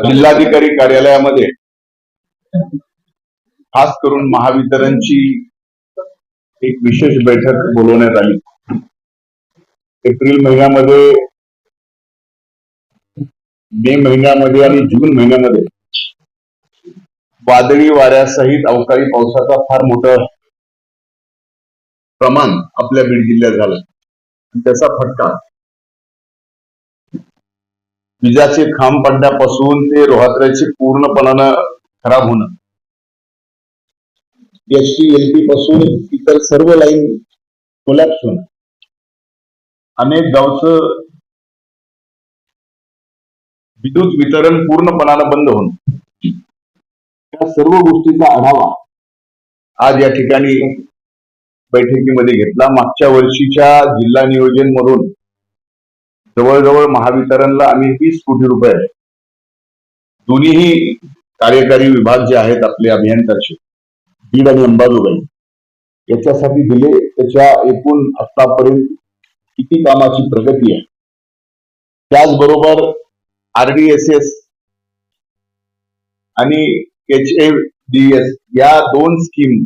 जिल्हाधिकारी कार्यालयामध्ये खास करून महावितरणची एक विशेष बैठक बोलवण्यात आली। एप्रिल महिन्यामध्ये, मे महिन्यामध्ये आणि जून महिन्यामध्ये वादळी वाऱ्यासहित अवकाळी पावसाचा फार मोठं प्रमाण आपल्या बीड जिल्ह्यात झालं। त्याचा फटका विजाचे खांब पडण्यापासून ते रोहात्र्याचे पूर्णपणानं खराब होणं, एसटी एलटी पासून इतर सर्व लाईन कोलॅप्स होणं, अनेक गावचं विद्युत वितरण पूर्णपणानं बंद होणं, या सर्व गोष्टीचा आढावा आज या ठिकाणी बैठकीमध्ये घेतला। मागच्या वर्षीच्या जिल्हा नियोजन मधून जवळजवळ महावितरणला आम्ही 20 कोटी रुपये दोन्ही कार्यकारी विभाग जे आहेत आपले अभियंत्याचे बीड आणि अंबाजोगाई याच्यासाठी दिले। त्याच्या एकूण आतापर्यंत किती कामाची प्रगती आहे, त्याचबरोबर RDSS आणि HADS या दोन स्कीम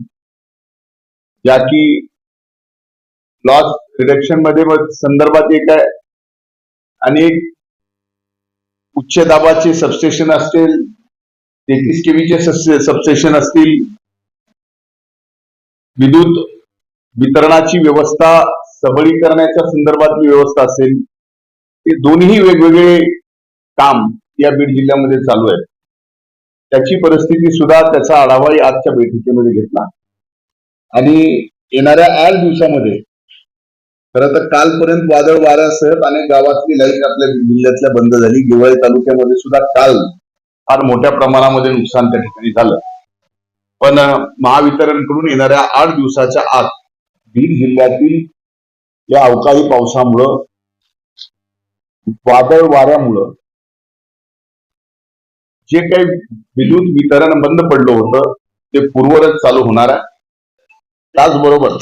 ज्या की लॉस रिडक्शन मध्ये संदर्भात एक आहे आणि उच्च दाबाचे सबस्टेशन असतील, 33 केव्हीचे सबस्टेशन असतील, विद्युत वितरणाची व्यवस्था सबलीकरणाच्या संदर्भातली व्यवस्था असेल, हे दोन्ही वेगवेगळे काम या बीड जिल्ह्यामध्ये चालू आहे। त्याची परिस्थिती सुद्धा, त्याचा आढावाही आजच्या बैठकीमध्ये घेतला। आणि येणाऱ्या 8 दिवसामध्ये खरं तर कालपर्यंत वादळ वाऱ्यासह अनेक गावातली लाईट आपल्या जिल्ह्यातल्या बंद झाली। गेवराई तालुक्यामध्ये सुद्धा काल फार मोठ्या प्रमाणामध्ये नुकसान त्या ठिकाणी झालं। पण महावितरणकडून येणाऱ्या 8 दिवसाच्या आत बीड जिल्ह्यातील या अवकाळी पावसामुळं, वादळ वाऱ्यामुळं जे काही विद्युत वितरण बंद पडलं होतं ते पूर्ववत चालू होणार आहे। त्याचबरोबर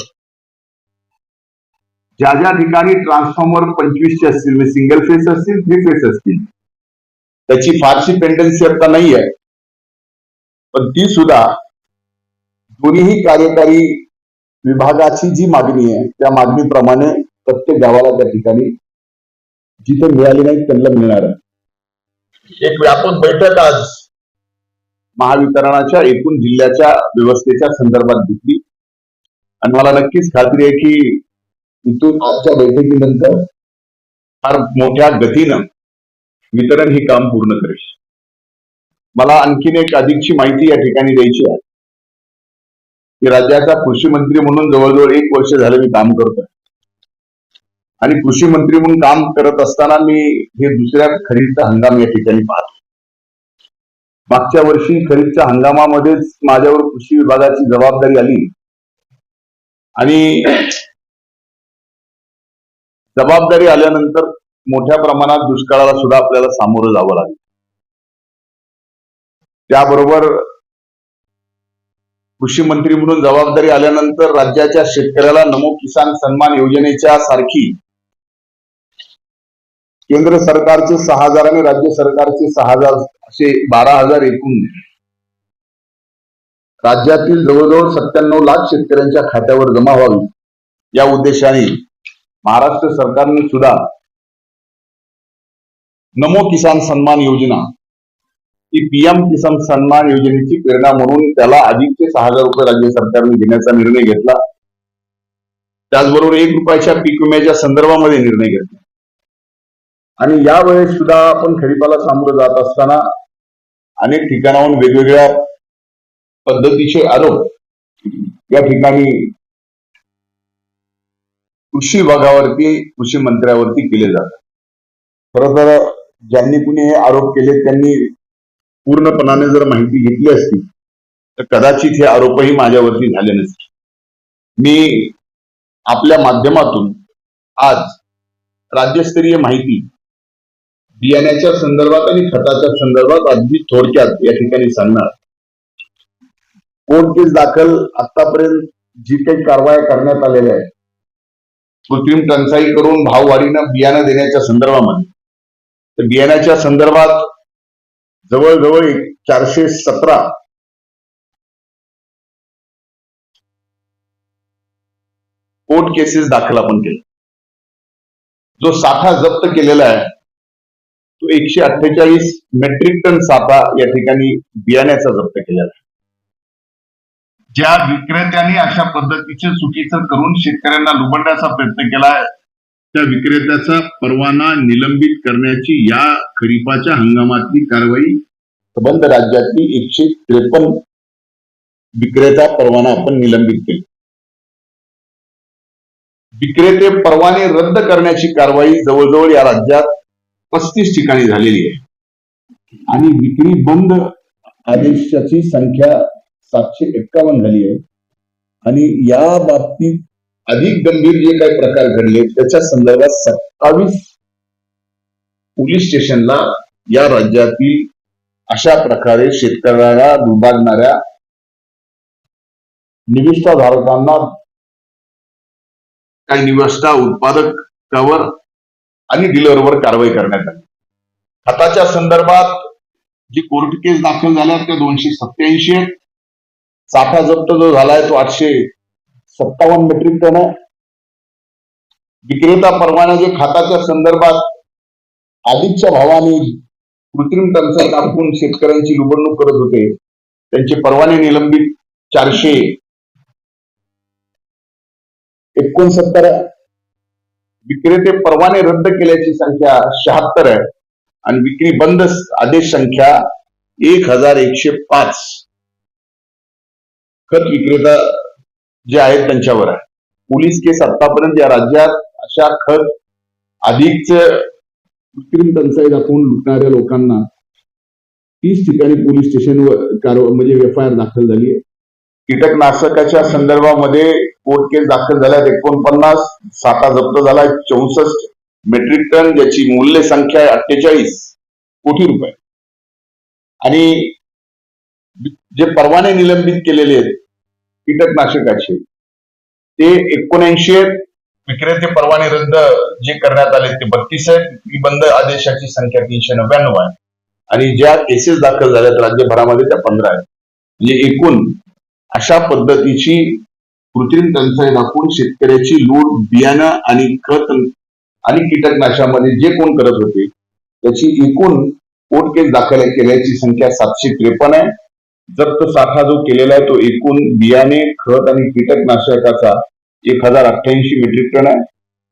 ज्या ज्या ठिकाणी ट्रान्सफॉर्मर 25चे असतील, म्हणजे सिंगल फेस असतील, 3 फेस असतील, त्याची फारशी पेंडन्सी आता नाही आहे, पण ती सुद्धा दोन्ही कार्यकारी विभागाची जी मागणी आहे त्या मागणीप्रमाणे प्रत्येक गावाला त्या ठिकाणी जिथे मिळाली नाही त्यांना मिळणार आहे। एक व्यापक बैठक आज महावितरणाच्या एकूण जिल्ह्याच्या व्यवस्थेच्या संदर्भात घेतली आणि मला नक्कीच खात्री आहे की इथून आजच्या बैठकीनंतर फार मोठ्या गतीनं वितरण हे काम पूर्ण करेल। मला आणखीन एक अधिकची माहिती या ठिकाणी द्यायची आहे की राज्याचा कृषी मंत्री म्हणून जवळजवळ 1 वर्ष झालं मी काम करतोय आणि कृषी मंत्री म्हणून काम करत असताना मी हे दुसऱ्या खरीपचा हंगाम या ठिकाणी पाहतो। मागच्या वर्षी खरीपच्या हंगामामध्येच माझ्यावर कृषी विभागाची जबाबदारी आली आणि जबाबदारी आल्यानंतर मोठ्या प्रमाणात दुष्काळाला सुद्धा आपल्याला सामोरं जावं लागेल। त्याबरोबर कृषी मंत्री म्हणून जबाबदारी आल्यानंतर राज्याच्या शेतकऱ्याला नमो किसान सन्मान योजनेच्या सारखी केंद्र सरकारचे 6,000 आणि राज्य सरकारचे 6,000 असे 12,000 एकूण राज्यातील जवळजवळ 97 लाख शेतकऱ्यांच्या खात्यावर जमा व्हावी या उद्देशाने महाराष्ट्र सरकारने सुद्धा नमो किसान सन्मान योजना ही PM किसान सन्मान योजनेची प्रेरणा म्हणून त्याला अधिकचे 6,000 रुपये राज्य सरकारने देण्याचा निर्णय घेतला। त्याचबरोबर 1 रुपयाच्या पीक विम्याच्या संदर्भामध्ये निर्णय घेतला आणि यावेळेस सुद्धा आपण खरीपाला सामोरं जात असताना अनेक ठिकाणाहून वेगवेगळ्या पद्धतीचे आरोप या ठिकाणी कृषी विभागावरती, कृषी मंत्र्यावरती केले जातात। खरं तर ज्यांनी कुणी हे आरोप केले त्यांनी पूर्णपणाने जर माहिती घेतली असती तर कदाचित हे आरोपही माझ्यावरती झाले नसते। मी आपल्या माध्यमातून आज राज्यस्तरीय माहिती बियाण्याच्या संदर्भात आणि खताच्या संदर्भात अगदी थोडक्यात या ठिकाणी सांगणार। कोर्ट केस दाखल आतापर्यंत जी काही कारवाई करण्यात आलेल्या आहेत, कृत्रिम टंचाई करून भाववाढीनं बियाणं देण्याच्या संदर्भामध्ये, तर बियाण्याच्या संदर्भात जवळजवळ 417 कोर्ट केसेस दाखल आपण केले. जो साठा जप्त केलेला आहे तो 148 मेट्रिक टन साठा या ठिकाणी बियाण्याचा जप्त केलेला आहे. ज्या विक्रेत्यांनी अशा पद्धतीचे चुकीचं करून शेतकऱ्यांना लुबाडण्याचा प्रयत्न केलाय त्या विक्रेत्याचा परवाना निलंबित करण्याची या खरीपाच्या हंगामातली कारवाई संबंध राज्यातली 153 विक्रेता परवाना आपण निलंबित केली. विक्रेते परवाने रद्द करण्याची कारवाई जवळजवळ या राज्यात 35 ठिकाणी झालेली आहे आणि विक्री बंद आदेशाची संख्या 751 झाली आहे. आणि या बाबतीत अधिक गंभीर जे काही प्रकार घडले त्याच्या संदर्भात 27 पोलीस स्टेशनला या राज्यातील अशा प्रकारे शेतकऱ्याला दुभागणाऱ्या निविष्ठाधारकांना काही निविष्ठा उत्पादकावर आणि डीलरवर कारवाई करण्यात आली. खताच्या संदर्भात जी कोर्ट केस दाखल झाल्या त्या 287 आहेत. साठा जप्त जो झालाय तो 857 मेट्रिक टन आहे. विक्रेता परवाना जे खताच्या संदर्भात आधीच्या भावाने कृत्रिम टंचाई दाखवून शेतकऱ्यांची लुबाडणूक करत होते त्यांचे परवाने निलंबित 469 आहे. विक्रेते परवाने रद्द केल्याची संख्या 76 आहे आणि विक्री बंद आदेश संख्या 1105 खत विक्रेता जे आहेत त्यांच्यावर आहे. पोलीस केस आतापर्यंत या राज्यात अशा खत अधिकच कृत्रिम टंचाई दाखवून लुटणाऱ्या लोकांना 30 ठिकाणी पोलीस स्टेशनवर म्हणजे एफआयआर दाखल झाली आहे. कीटकनाशकाच्या संदर्भामध्ये कोर्ट केस दाखल झाल्यात 49, साठा जप्त झालाय 64 मेट्रिक टन ज्याची मूल्य संख्या आहे 48 कोटी रुपये. आणि जे परवाने निलंबित केलेले आहेत कीटकनाशकाचे ते 79 आहेत. विक्रेते परवाने रद्द जे करण्यात आले ते 32 आहेत. विक्री बंद आदेशाची संख्या 399 आहे आणि ज्या केसेस दाखल झाल्यात राज्यभरामध्ये त्या 15 आहेत. म्हणजे एकूण अशा पद्धतीची कृत्रिम टंचाई दाखवून शेतकऱ्याची लूट बियाणं आणि खत आणि कीटकनाशकामध्ये जे कोण करत होते त्याची एकूण कोर्ट केस दाखल केल्याची संख्या 753 आहे. जप्त साठा जो केलेला आहे तो एकूण बियाणे खत आणि कीटकनाशकाचा 1088 मेट्रिक टन आहे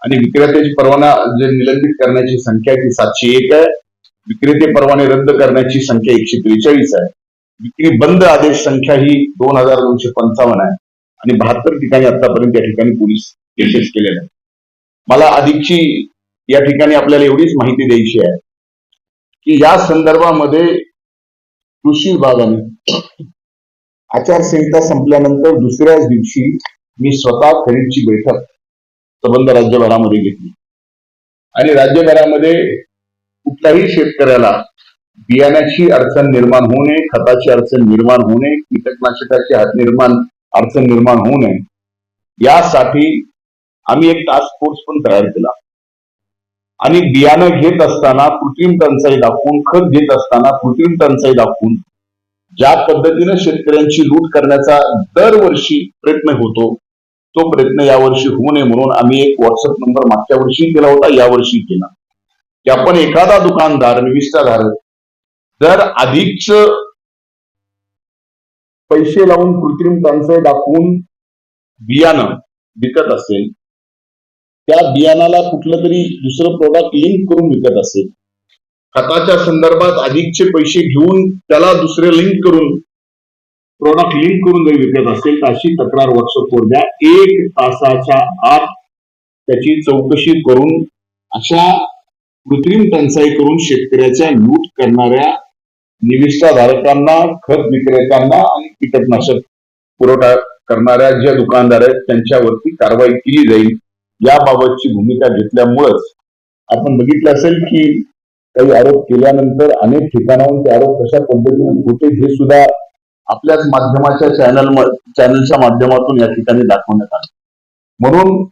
आणि विक्रेत्याची परवाना जे निलंबित करण्याची संख्या ती 701 आहे. विक्रेते परवाने रद्द करण्याची संख्या 143 आहे. विक्री बंद आदेश संख्या ही 2255 आहे आणि 72 ठिकाणी आतापर्यंत या ठिकाणी पोलीस केसेस केलेल्या आहेत. मला अधिकची या ठिकाणी आपल्याला एवढीच माहिती द्यायची आहे की या संदर्भामध्ये कृषी विभागाने आचारसंहिता संपल्यानंतर दुसऱ्याच दिवशी मी स्वतः खरीपची बैठक संबंध राज्यभरामध्ये घेतली आणि राज्यभरामध्ये कुठल्याही शेतकऱ्याला बियाण्याची अडचण निर्माण होऊ नये, खताची अडचण निर्माण होऊ नये, कीटकनाशकाची अडचण निर्माण होऊ नये यासाठी आम्ही एक टास्क फोर्स पण तयार केला आणि बियाणं घेत असताना कृत्रिम टंचाई दाखवून, खत घेत असताना कृत्रिम टंचाई दाखवून ज्या पद्धतीने शेतकऱ्यांची लूट करण्याचा दरवर्षी प्रयत्न होतो तो प्रयत्न यावर्षी होऊ नये म्हणून आम्ही एक व्हॉट्सअप नंबर मागच्या वर्षी केला होता, यावर्षी केला की आपण एखादा दुकानदार निविष्ठाधारक जर अधिकच पैसे लावून कृत्रिम टंचाई दाखवून बियाणं विकत असेल, त्या बियाणाला कुठलं तरी दुसरं प्रोडक्ट लिंक करून विकत असेल, खताच्या संदर्भात अधिकचे पैसे घेऊन त्याला दुसरे लिंक करून प्रोडक्ट लिंक करून जर विकत असेल तर अशी तक्रार व्हॉट्सअपवर द्या. 1 तासाच्या आत त्याची चौकशी करून अशा कृत्रिम टंचाई करून शेतकऱ्याच्या लूट करणाऱ्या निविष्ठाधारकांना, खत विक्रेत्यांना आणि कीटकनाशक पुरवठा करणाऱ्या ज्या दुकानदार आहेत त्यांच्यावरती कारवाई केली जाईल याबाबतची भूमिका घेतल्यामुळेच आपण बघितलं असेल की काही आरोप केल्यानंतर अनेक ठिकाणाहून ते आरोप कशा पद्धतीने होते हे सुद्धा आपल्याच माध्यमाच्या चॅनलच्या माध्यमातून या ठिकाणी दाखवण्यात आलं. म्हणून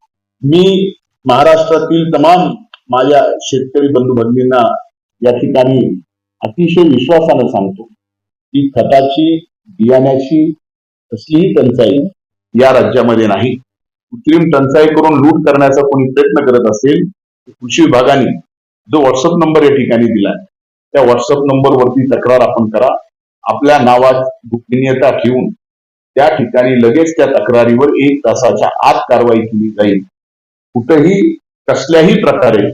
मी महाराष्ट्रातील तमाम माझ्या शेतकरी बंधू भगिनींना या ठिकाणी अतिशय विश्वासानं सांगतो की खताची बियाण्याची कसलीही टंचाई या राज्यामध्ये नाही. कृत्रिम टंचाई करून लूट करण्याचा कोणी प्रयत्न करत असेल तर कृषी विभागाने जो व्हॉट्सअप नंबर या ठिकाणी दिलाय त्या व्हॉट्सअप नंबरवरती तक्रार आपण करा. आपल्या नावात गोपनीयता ठेवून त्या ठिकाणी लगेच त्या तक्रारीवर 1 तासाच्या आत कारवाई केली जाईल. कुठेही कसल्याही प्रकारे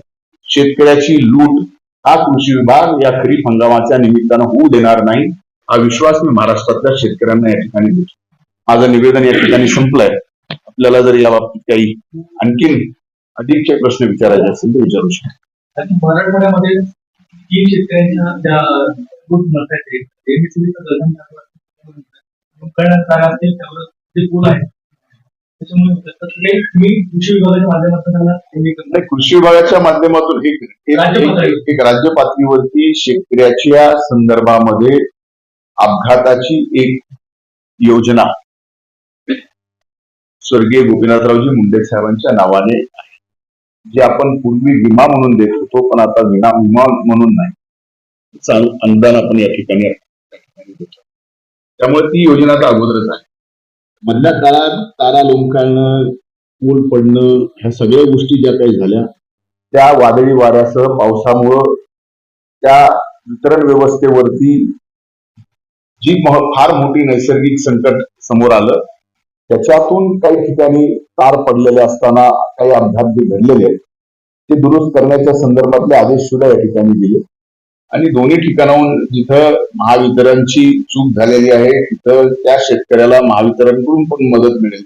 शेतकऱ्याची लूट हा कृषी विभाग या खरीप हंगामाच्या निमित्तानं होऊ देणार नाही. हा विश्वास मी महाराष्ट्रातल्या शेतकऱ्यांना या ठिकाणी देतो. माझं निवेदन या ठिकाणी संपलंय. आपल्याला जर या बाबतीत काही आणखीन अधिकचे प्रश्न विचारायचे असेल तर विचारू शकता. मराठवाड्यामध्ये 3 शेतकऱ्यांच्या ज्या खूप मत आहेत त्यावर जे पूल आहे त्याच्यामुळे मी कृषी विभागाच्या माध्यमातून कृषी विभागाच्या माध्यमातून एक राज्य पातळीवरती शेतकऱ्याच्या संदर्भामध्ये अपघाताची एक योजना स्वर्गीय गोपीनाथरावजी मुंडे साहेबांच्या नावाने आहे, जी आपण पूर्वी विमा म्हणून देत होतो, पण आता विमा म्हणून नाही, अनुदान आपण या ठिकाणी देतो. त्यामुळे ती योजना आता अगोदरच आहे. मधल्या काळात तारा लोंबकाळणं, पूल पडणं, ह्या सगळ्या गोष्टी ज्या काही झाल्या त्या वादळी वाऱ्यासह पावसामुळं त्या वितरण व्यवस्थेवरती जी फार मोठी नैसर्गिक संकट समोर आलं, त्याच्यातून काही ठिकाणी तार पडलेले असताना काही अपघात जे घडलेले आहेत ते दुरुस्त करण्याच्या संदर्भातले आदेश सुद्धा या ठिकाणी दिले. आणि दोन्ही ठिकाणाहून जिथं महावितरणची चूक झालेली आहे तिथं त्या शेतकऱ्याला महावितरणकडून पण मदत मिळेल.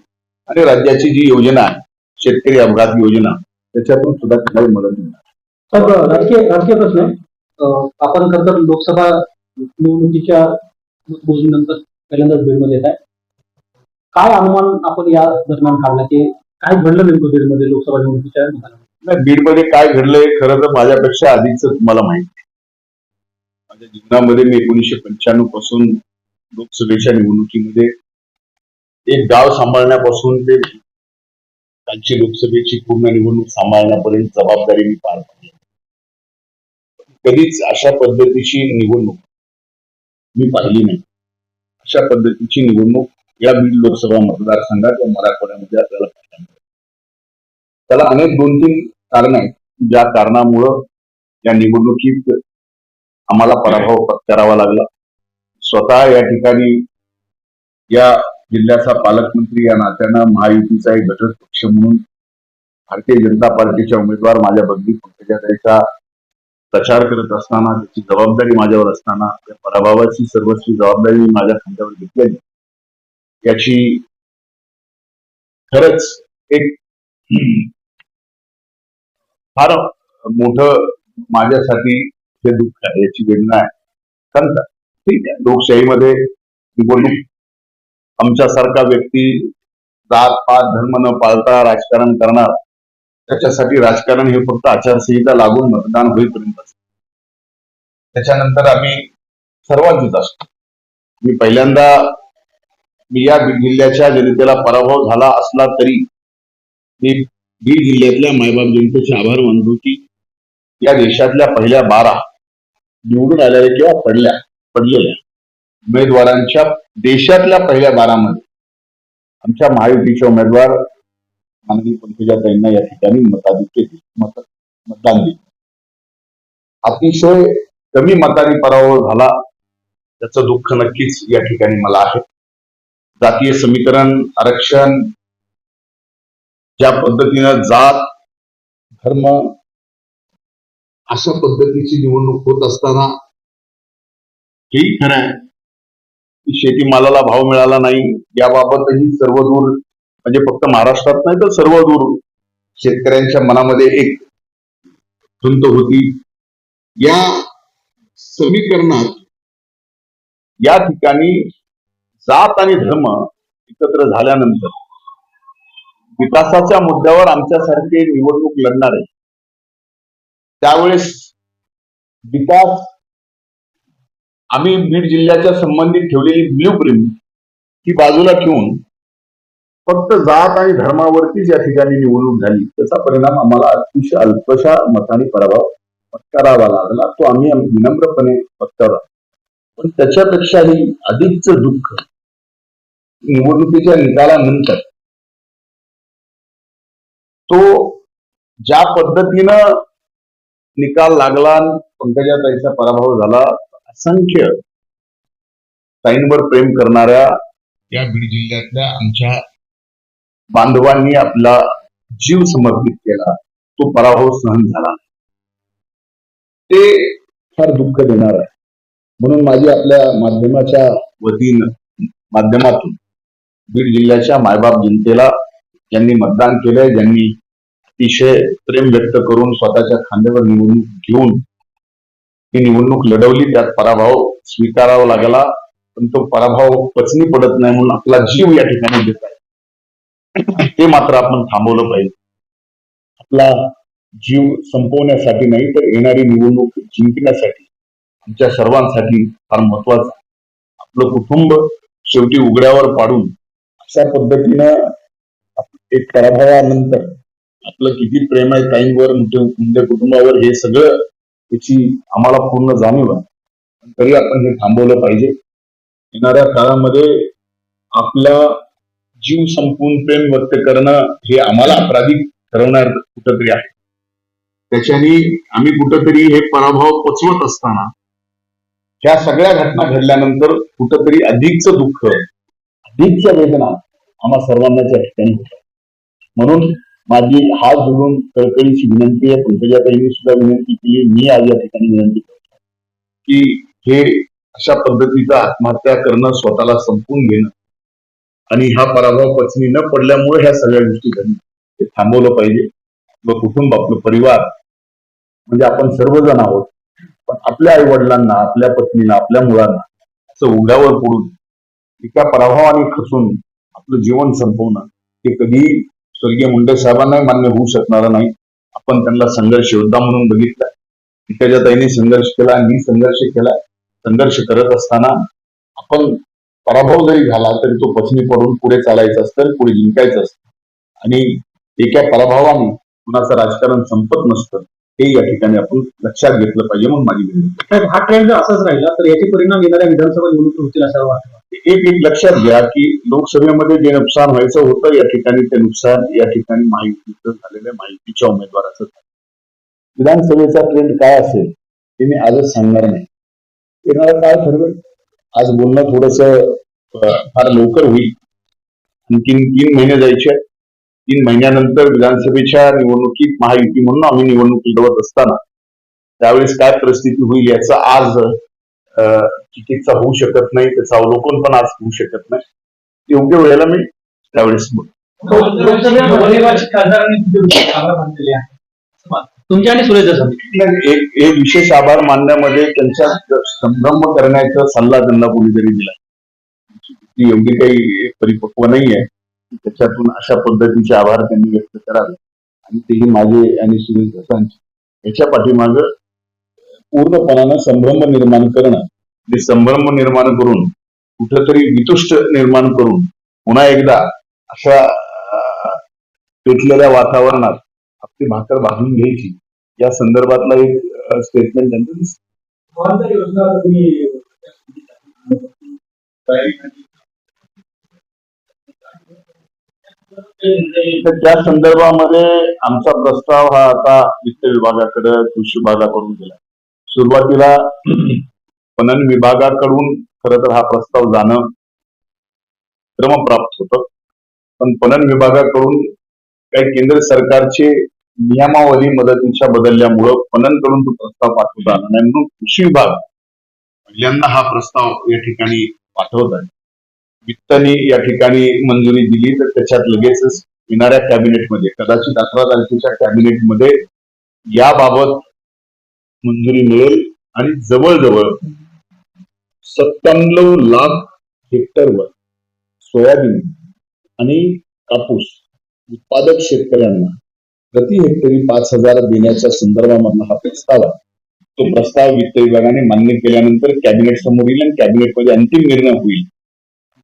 आणि राज्याची जी योजना आहे शेतकरी अपघात योजना त्याच्यातून सुद्धा काही मदत मिळणार. तर राजकीय प्रश्न आहे. आपण खरं तर लोकसभा निवडणुकीच्या मोजणीनंतर पहिल्यांदाच बीडमध्ये येत आहे. काय अनुमान आपण या दरम्यान काढला की काय घडलं नेमकं बीडमध्ये लोकसभा निवडणुकीच्या नाही, बीडमध्ये काय घडलंय खरं तर माझ्यापेक्षा आधीच तुम्हाला माहिती आहे. माझ्या जीवनामध्ये मी 1995 पासून लोकसभेच्या निवडणुकीमध्ये एक गाव सांभाळण्यापासून ते कालची लोकसभेची पूर्ण निवडणूक सांभाळण्यापर्यंत जबाबदारी मी पार पाडली. कधीच अशा पद्धतीची निवडणूक मी पाहिली नाही. अशा पद्धतीची निवडणूक या बीड लोकसभा मतदारसंघात या मराठवाड्यामध्ये आपल्याला पाहायला मिळते. त्याला अनेक 2-3 कारण आहेत, ज्या कारणामुळं या निवडणुकीत आम्हाला पराभव पत्करावा लागला. स्वतः या ठिकाणी या जिल्ह्याचा पालकमंत्री या नात्यानं महायुतीचा एक घटक पक्ष म्हणून भारतीय जनता पार्टीच्या उमेदवार माझ्या बदली पंकजाताईचा प्रचार करत असताना त्याची जबाबदारी माझ्यावर असताना त्या पराभवाची सर्वस्वी जबाबदारी मी माझ्या खांद्यावर घेतलेली याची खरंच एक फार मोठं माझ्यासाठी हे दुःख आहे, याची वेदना आहे. कारण ठीक आहे, लोकशाहीमध्ये निवडणूक आमच्यासारखा व्यक्ती जात पात धर्म न पाळता राजकारण करणार, त्याच्यासाठी राजकारण हे फक्त आचारसंहिता लागून मतदान होईपर्यंत असतं. त्याच्यानंतर आम्ही सर्वांचीच असतो. मी पहिल्यांदा या जिल्ह्याच्या जनतेला पराभव झाला असला तरी मी बीड जिल्ह्यातल्या मायबाप जनतेचे आभार मानतो की या देशातल्या पहिल्या 12 निवडून आलेल्या किंवा पडलेल्या उमेदवारांच्या देशातल्या पहिल्या 12 मध्ये आमच्या महायुतीचे उमेदवार माननीय पंकजाताईंना या ठिकाणी मतदान दिले. अतिशय कमी मतांनी पराभव झाला त्याचं दुःख नक्कीच या ठिकाणी मला आहे. जातीय समीकरण, आरक्षण, ज्या पद्धतीनं जात धर्म अशा पद्धतीची निवडणूक होत असताना हेही खरं आहे की शेतीमालाला भाव मिळाला नाही, याबाबतही सर्वदूर म्हणजे फक्त महाराष्ट्रात नाही तर सर्वदूर शेतकऱ्यांच्या मनामध्ये एक खंत होती. या समीकरणात या ठिकाणी जात आणि धर्म एकत्र झाल्यानंतर विकासाच्या मुद्द्यावर आमच्यासारखे निवडणूक लढणारे त्यावेळेस विकास आम्ही बीड जिल्ह्याच्या संबंधित ठेवलेली ब्ल्यूप्रिंट ही बाजूला ठेवून फक्त जात आणि धर्मावरतीच या ठिकाणी निवडणूक झाली. त्याचा परिणाम आम्हाला अतिशय अल्पशा मतांनी पराभव पत्करावा लागला तो आम्ही विनम्रपणे पत्करला. पण त्याच्यापेक्षाही अधिकच दुःख निवडणुकीच्या निकालानंतर तो ज्या पद्धतीनं निकाल लागला आणि पंकजाताईचा पराभव झाला, असंख्य ताईंवर प्रेम करणाऱ्या या बीड जिल्ह्यातल्या आमच्या बांधवांनी आपला जीव समर्पित केला, तो पराभव सहन झाला. ते फार दुःख देणार आहे. म्हणून माझी आपल्या माध्यमाच्या माध्यमातून बीड जिल्ह्याच्या मायबाप जनतेला, ज्यांनी मतदान केलंय, ज्यांनी अतिशय प्रेम व्यक्त करून स्वतःच्या खांद्यावर निवडणूक घेऊन ही निवडणूक लढवली, त्यात पराभव स्वीकारावा लागला, पण तो पराभव पचनी पडत नाही म्हणून आपला जीव या ठिकाणी देत आहे. ते मात्र आपण थांबवलं पाहिजे. आपला जीव संपवण्यासाठी नाही, तर येणारी निवडणूक जिंकण्यासाठी आमच्या सर्वांसाठी फार महत्वाचं आहे. आपलं कुटुंब शेवटी उघड्यावर पाडून अशा पद्धतीनं एक पराभवानंतर आपलं किती प्रेम आहे ताईंवर, मुंडे कुटुंबावर, हे सगळं त्याची आम्हाला पूर्ण जाणीव आहे. तरी आपण हे थांबवलं पाहिजे. येणाऱ्या काळामध्ये आपला जीव संपवून प्रेम व्यक्त करणं हे आम्हाला अपराधी ठरवणार कुठंतरी आहे. त्याच्यानी आम्ही कुठंतरी हे पराभव पचवत असताना ह्या सगळ्या घटना घडल्यानंतर कुठंतरी अधिकच दुःख, अधिकच्या वेदना आम्हा सर्वांना त्या ठिकाणी होतात. म्हणून माझी हात जोडून कळकळीची विनंती आहे. पंकजाताईंनी सुद्धा विनंती केली, मी आज या ठिकाणी विनंती करतो की हे अशा पद्धतीचा आत्महत्या करणं, स्वतःला संपवून घेणं आणि हा पराभव पचनी न पडल्यामुळे ह्या सगळ्या गोष्टी घडल्या, हे थांबवलं पाहिजे. आपलं कुटुंब, आपलं परिवार म्हणजे आपण सर्वजण आहोत, पण आपल्या आई वडिलांना, आपल्या पत्नीला, आपल्या मुलांना असं उघड्यावर पडून एका पराभवाने खचून आपलं जीवन संपवणं हे कधी स्वर्गीय मुंडे साहेबांनाही मान्य होऊ शकणार नाही. आपण त्यांना संघर्ष योद्धा म्हणून बघितलं. पंकजाताईंनी संघर्ष केला, मी संघर्ष केला. संघर्ष करत असताना आपण पराभव जरी झाला तरी तो पचनी पडून पुढे चालायचं असतं, पुढे जिंकायचं असतं. आणि एका पराभवाने कुणाचं राजकारण संपत नसतं, हे या ठिकाणी आपण लक्षात घेतलं पाहिजे म्हणून माझी विनंती. हा ट्रेंड जर असाच राहिला तर याचे परिणाम येणाऱ्या विधानसभा निवडणूक होतील असं वाटतं. एक लक्षात घ्या की लोकसभेमध्ये जे नुकसान व्हायचं होतं, या ठिकाणी ते नुकसान या ठिकाणी माहितीचं झालेल्या माहितीच्या उमेदवाराचं झालं. विधानसभेचा ट्रेंड काय असेल ते मी आजच सांगणार नाही. येणारा काय ठरवेल. आज बोलणं थोडस फार लवकर होईल. आणखीन 3 महिने जायचे. 3 महिन्यानंतर विधानसभेच्या निवडणुकीत महायुती म्हणून आम्ही निवडणूक लढवत असताना त्यावेळेस काय परिस्थिती होईल याचा आज चिकित्सा होऊ शकत नाही, त्याचं अवलोकन पण आज होऊ शकत नाही. योग्य वेळेला मी त्यावेळेस तुमच्या आणि सुरेश दसांनी एक विशेष आभार मानण्यामध्ये त्यांच्या संभ्रम करण्याचा सल्ला त्यांना कोणीतरी दिला. ती एवढी काही परिपक्व नाहीये, त्याच्यातून अशा पद्धतीचे आभार त्यांनी व्यक्त करावे. आणि तेही माझे आणि सुरेश दसांचे याच्या पाठीमाग पूर्णपणानं संभ्रम निर्माण करणं, ते संभ्रम निर्माण करून कुठंतरी वितुष्ट निर्माण करून पुन्हा एकदा अशा पेटलेल्या वातावरणात आपली भाकर भाजून घ्यायची, या संदर्भातला एक स्टेटमेंट त्यांचं दिसतं. त्या संदर्भामध्ये आमचा प्रस्ताव हा आता वित्त विभागाकडे, कृषी विभागाकडून गेला. सुरुवातीला पणन विभागाकडून खरं तर हा प्रस्ताव जाणं क्रमप्राप्त होतं, पण पणन विभागाकडून काही केंद्र सरकारचे नियमावली मदतीच्या बदलल्यामुळं पणनकडून तो प्रस्ताव पाठवता आला नाही, म्हणून कृषी विभाग पहिल्यांदा हा प्रस्ताव या ठिकाणी पाठवत आहे. वित्तनी या ठिकाणी मंजुरी दिली तर त्याच्यात लगेचच येणाऱ्या कॅबिनेटमध्ये, कदाचित 18 तारखेच्या कॅबिनेटमध्ये याबाबत मंजुरी मिळेल आणि जवळजवळ 97 लाख हेक्टरवर सोयाबीन आणि कापूस उत्पादक शेतकऱ्यांना प्रति हेक्टरी 5,000 देण्याच्या संदर्भामधला हा प्रस्ताव आहे. तो प्रस्ताव वित्त विभागाने मान्य केल्यानंतर कॅबिनेट समोर येईल आणि कॅबिनेटमध्ये अंतिम निर्णय होईल.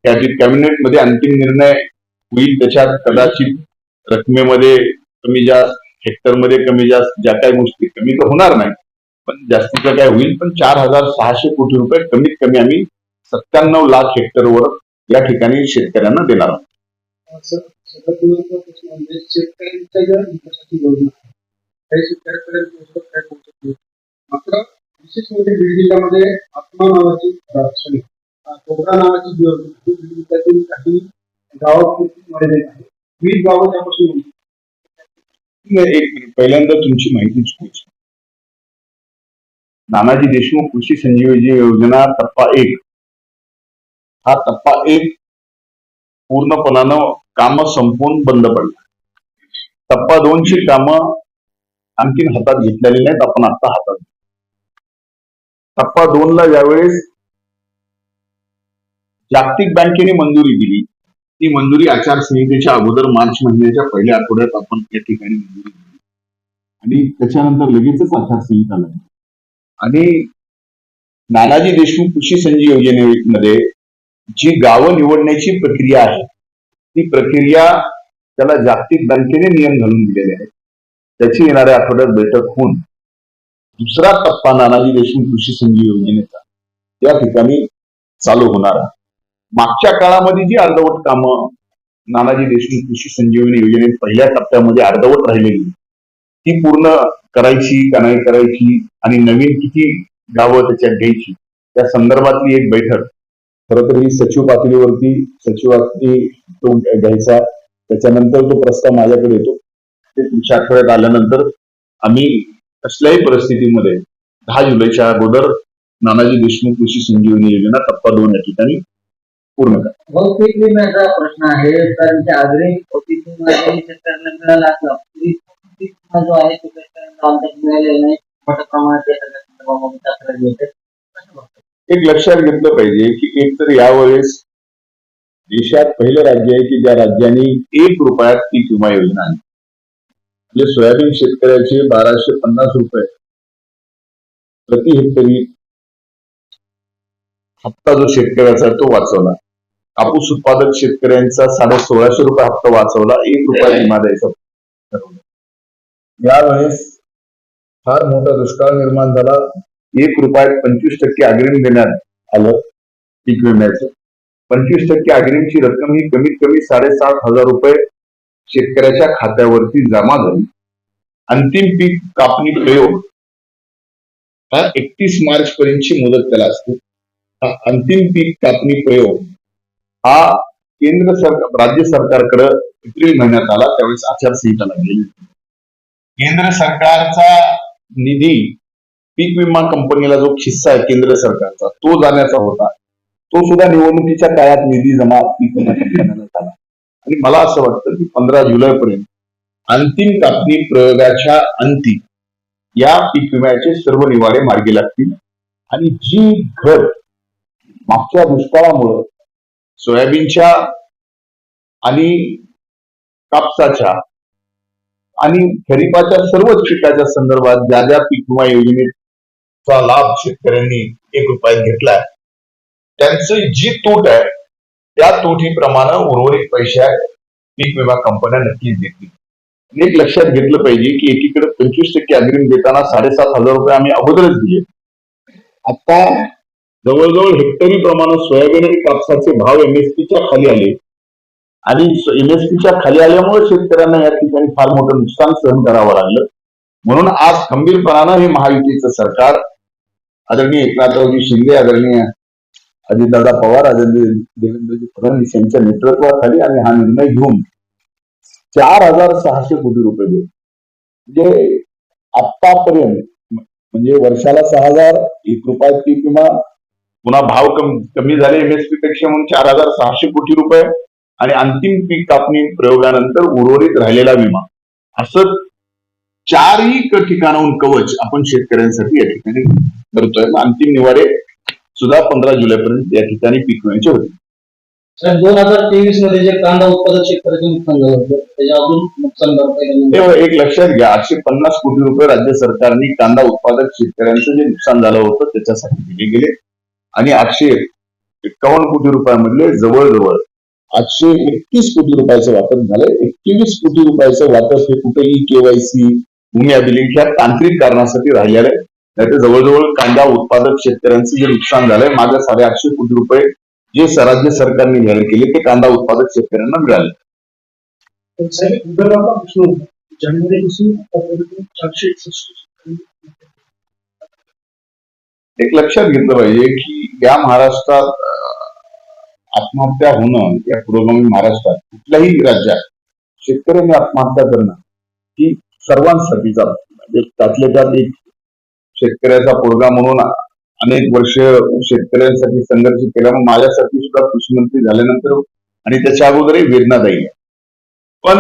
कॅबिनेटमध्ये अंतिम निर्णय होईल. त्याच्यात कदाचित रकमेमध्ये कमी जास्त, हेक्टरमध्ये कमी जास्त, ज्या काही गोष्टी कमी तर होणार नाही, पण जास्तीचं काय होईल, पण 4,600 कोटी रुपये कमीत कमी आम्ही 97 लाख हेक्टरवर या ठिकाणी शेतकऱ्यांना देणार आहोत. सगळ्यात महत्त्वाचा प्रश्न म्हणजे शेतकऱ्यांच्या ज्या विकासाची योजना आहे काही शेतकऱ्यापर्यंत पोहोचत काय पोहोचत नाही. मात्र विशेष म्हणजे बीड जिल्ह्यामध्ये आत्मा नावाची कोबरा नावाची जी योजना आहे, बीड जिल्ह्यातील काही गावापुरती मर्यादित आहे. 20 गावं त्यापासून एक मिनिट, पहिल्यांदा तुमची माहिती चुकीची. नानाजी देशमुख कृषी संजीवनी योजना टप्पा 1 हा टप्पा 1 पूर्णपणानं कामं संपून बंद पडला. टप्पा 2 ची कामं आणखीन हातात घेतलेली नाहीत, आपण आता हातात घेऊ. टप्पा 2 ला ज्यावेळेस जागतिक बँकेने मंजुरी दिली, ती मंजुरी आचारसंहितेच्या अगोदर मार्च महिन्याच्या पहिल्या आठवड्यात आपण या ठिकाणी मंजुरी दिली आणि त्याच्यानंतर लगेचच आचारसंहिता लागली. आणि नानाजी देशमुख कृषी संजीवनी योजनेमध्ये जी गावं निवडण्याची प्रक्रिया आहे, ती प्रक्रिया त्याला जागतिक बँकेने नियम घालून दिलेले आहेत. त्याची येणाऱ्या आठवड्यात बैठक होऊन दुसरा टप्पा नानाजी देशमुख कृषी संजीवनी योजनेचा या ठिकाणी चालू होणार आहे. मागच्या काळामध्ये जी अर्धवट कामं नानाजी देशमुख कृषी संजीवनी योजनेत पहिल्या टप्प्यामध्ये अर्धवट राहिलेली ती पूर्ण करायची का नाही करायची आणि नवीन किती गावं त्याच्यात घ्यायची त्या संदर्भातली एक बैठक खरं तर ही सचिव पातळीवरती सचिवांनी तो घ्यायचा. त्याच्यानंतर तो प्रस्ताव माझ्याकडे येतो. ते पुढच्या आठवड्यात आल्यानंतर आम्ही कसल्याही परिस्थितीमध्ये 10 जुलैच्या अगोदर नानाजी देशमुख कृषी संजीवनी योजना टप्पा 2 या ठिकाणी पूर्ण करा. बहुतेक विम्याचा प्रश्न आहे. कारण की अग्रिम पीक विमा शेतकऱ्यांना मिळाला असला तरी पीक विमा जो आहे तो शेतकऱ्यांना अद्याप मिळालेला नाही. मोठ्या प्रमाणात तक्रारी येतात. एक लक्षात घेतलं पाहिजे की एक तर यावेळेस देशात पहिलं राज्य आहे की ज्या राज्याने 1 रुपयात पीक विमा योजना आणली. म्हणजे सोयाबीन शेतकऱ्याचे 1250 रुपये प्रति हेक्टरी हप्ता जो शेतकऱ्याचा तो वाचवला. कापूस उत्पादक शेतकऱ्यांचा 1650 रुपये हप्ता वाचवला. 1 रुपया विमा द्यायचा ठरवलं. यावेळेस फार मोठा दुष्काळ निर्माण झाला. 1 रुपयात 25% अग्रिम देण्यात आलं पीक विम्याचं. 25% अग्रिमची रक्कम ही कमीत कमी 7,500 रुपये शेतकऱ्याच्या खात्यावरती जमा झाली. अंतिम पीक कापणी प्रयोग हा 31 मार्च पर्यंतची मुदत त्याला असते. हा अंतिम पीक कापणी प्रयोग हा केंद्र सरकार राज्य सरकारकडे एप्रिल महिन्यात आला. त्यावेळेस आचारसंहिता लागलेली. केंद्र सरकारचा निधी पीक विमा कंपनीला जो खिस्सा आहे केंद्र सरकारचा तो जाण्याचा होता. तो सुद्धा निवडणुकीच्या काळात निधी जमा पीक विमा कंपन्यांना झाला. आणि मला असं वाटतं की 15 जुलैपर्यंत अंतिम कापणी प्रयोगाच्या अंती या पीक विम्याचे सर्व निवाडे मार्गी लागतील. आणि जी घट मागच्या दुष्काळामुळं सोयाबीनच्या आणि कापसाच्या आणि खरीपाच्या सर्वच पिकाच्या संदर्भात ज्या ज्या पीक विमा योजनेचा लाभ शेतकऱ्यांनी 1 रुपयात घेतलाय त्यांची जी तूट आहे त्या तुटीप्रमाणे उर्वरित पैसे पीक विमा कंपन्या नक्कीच देतील. एक लक्षात घेतलं पाहिजे की एकीकडे 25% अग्रिम देताना 7,500 रुपये आम्ही अगोदरच दिले. आता जवळजवळ हेक्टरी प्रमाणे सोयाबीन आणि कापसाचे भाव एमएसपीच्या खाली आले आणि एमएसपीच्या खाली आल्यामुळे शेतकऱ्यांना या ठिकाणी फार मोठं नुकसान सहन करावं लागलं. म्हणून आज खंबीरपणानं हे महायुतीचं सरकार आदरणीय एकनाथरावजी शिंदे, आदरणीय अजितदादा पवार, आदरणीय देवेंद्रजी फडणवीस यांच्या नेतृत्वाखाली आणि हा निर्णय घेऊन 4,600 कोटी रुपये देऊ. म्हणजे आतापर्यंत म्हणजे वर्षाला 6,000, 1 रुपयात पीक विमा, पुन्हा भाव कमी झाले एमएसपी पेक्षा म्हणून 4,600 कोटी रुपये आणि अंतिम पीक कापणी प्रयोगानंतर उर्वरित राहिलेला विमा असं 4ही ठिकाणाहून कवच आपण शेतकऱ्यांसाठी या ठिकाणी करतोय. अंतिम निवाडे सुद्धा 15 जुलैपर्यंत या ठिकाणी पीक विम्याचे होते. 2023 मध्ये जे कांदा उत्पादक शेतकऱ्याचे नुकसान झालं होतं त्याच्या अजून नुकसान भरपाई एक लक्षात घ्या, 850 कोटी रुपये राज्य सरकारने कांदा उत्पादक शेतकऱ्यांचं जे नुकसान झालं होतं त्याच्यासाठी दिले गेले आणि 851 कोटी रुपयामधले जवळजवळ 831 कोटी रुपयाचं वाटप झालंय. 21 कोटी रुपयाचं वाटप हे कुठेही केवायसी, भूमी अभिलेख या तांत्रिक कारणासाठी राहिलेलं आहे. नाही तर जवळजवळ कांदा उत्पादक शेतकऱ्यांचं जे नुकसान झालंय मागे 850 कोटी रुपये जे राज्य सरकारने जाहीर केले ते कांदा उत्पादक शेतकऱ्यांना मिळाले. तर साहेब उदरनिर्वाहाचा प्रश्न होता. जानेवारीपासून आतापर्यंत 461 शेतकऱ्यांनी एक लक्षात घेतलं पाहिजे की या महाराष्ट्रात आत्महत्या होणं या पुरोगामी महाराष्ट्रात कुठल्याही राज्यात शेतकऱ्यांनी आत्महत्या करणं ही सर्वांसाठीचा म्हणजे त्यातल्या त्यात एक शेतकऱ्याचा पोरगा म्हणून अनेक वर्ष शेतकऱ्यांसाठी संघर्ष केला. मग माझ्यासाठी सुद्धा कृषी मंत्री झाल्यानंतर आणि त्याच्या अगोदरही वेदनादायी आहे. पण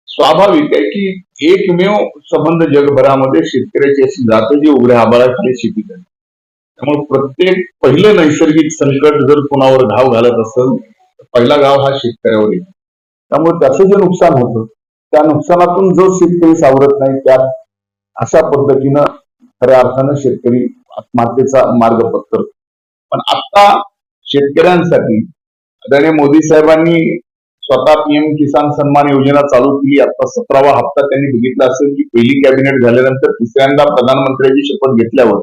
स्वाभाविक आहे की एकमेव संबंध जगभरामध्ये शेतकऱ्याची अशी जाते जी उघड्या आभाळाखाली शेती करते. त्यामुळे प्रत्येक पहिलं नैसर्गिक संकट जर कोणावर घाव घालत असेल तर पहिला घाव हा शेतकऱ्यावर येतो. त्यामुळे त्याचं जे नुकसान होतं त्या नुकसानातून जो शेतकरी सावरत नाही त्यात अशा पद्धतीनं खऱ्या अर्थानं शेतकरी आत्महत्येचा मार्ग पत्करतो. पण आता शेतकऱ्यांसाठी आदरणीय मोदी साहेबांनी स्वतः पीएम किसान सन्मान योजना चालू केली. आता 17वा हप्ता त्यांनी बघितला असेल की पहिली कॅबिनेट झाल्यानंतर तिसऱ्यांदा प्रधानमंत्र्यांची शपथ घेतल्यावर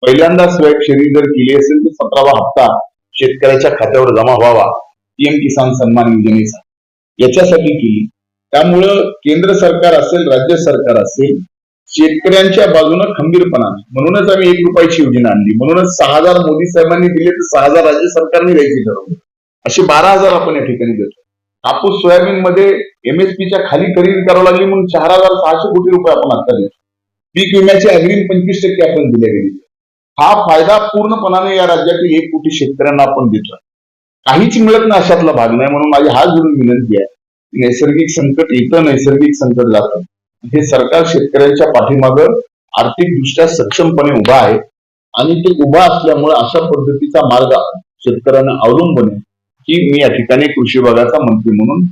पहिल्यांदा स्वाक्षरी जर केली असेल तर 17वा हप्ता शेतकऱ्याच्या खात्यावर जमा व्हावा पीएम किसान सन्मान योजनेचा याच्यासाठी केली. त्यामुळं केंद्र सरकार असेल राज्य सरकार असेल शेतकऱ्यांच्या बाजूने खंबीरपणाने म्हणूनच आम्ही 1 रुपयाची योजना आणली. म्हणूनच 6,000 मोदी साहेबांनी दिले तर 6,000 राज्य सरकारने द्यायचे ठरवले. असे 12,000 आपण या ठिकाणी देतो. कापूस सोयाबीन मध्ये एमएसपीच्या खाली खरेदी करावं लागली म्हणून 4,600 कोटी रुपये आपण आता देतो. पीक विम्याचे अग्रिम 25% आपण दिले गेले. हा फायदा पूर्णपणाने या राज्यातील 1 कोटी शेतकऱ्यांना आपण देतोय. काहीच मिळत नाही अशातला भाग नाही. म्हणून माझी हात जोडून विनंती आहे नैसर्गिक संकट येतं नैसर्गिक संकट जातं. हे सरकार शेतकऱ्यांच्या पाठीमागं आर्थिकदृष्ट्या सक्षमपणे उभा आहे आणि ते उभा असल्यामुळे अशा पद्धतीचा मार्ग शेतकऱ्यांना अवलंबून आहे की मी या ठिकाणी कृषी विभागाचा मंत्री म्हणून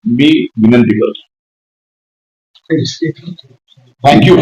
मी विनंती करतो. काही थँक्यू.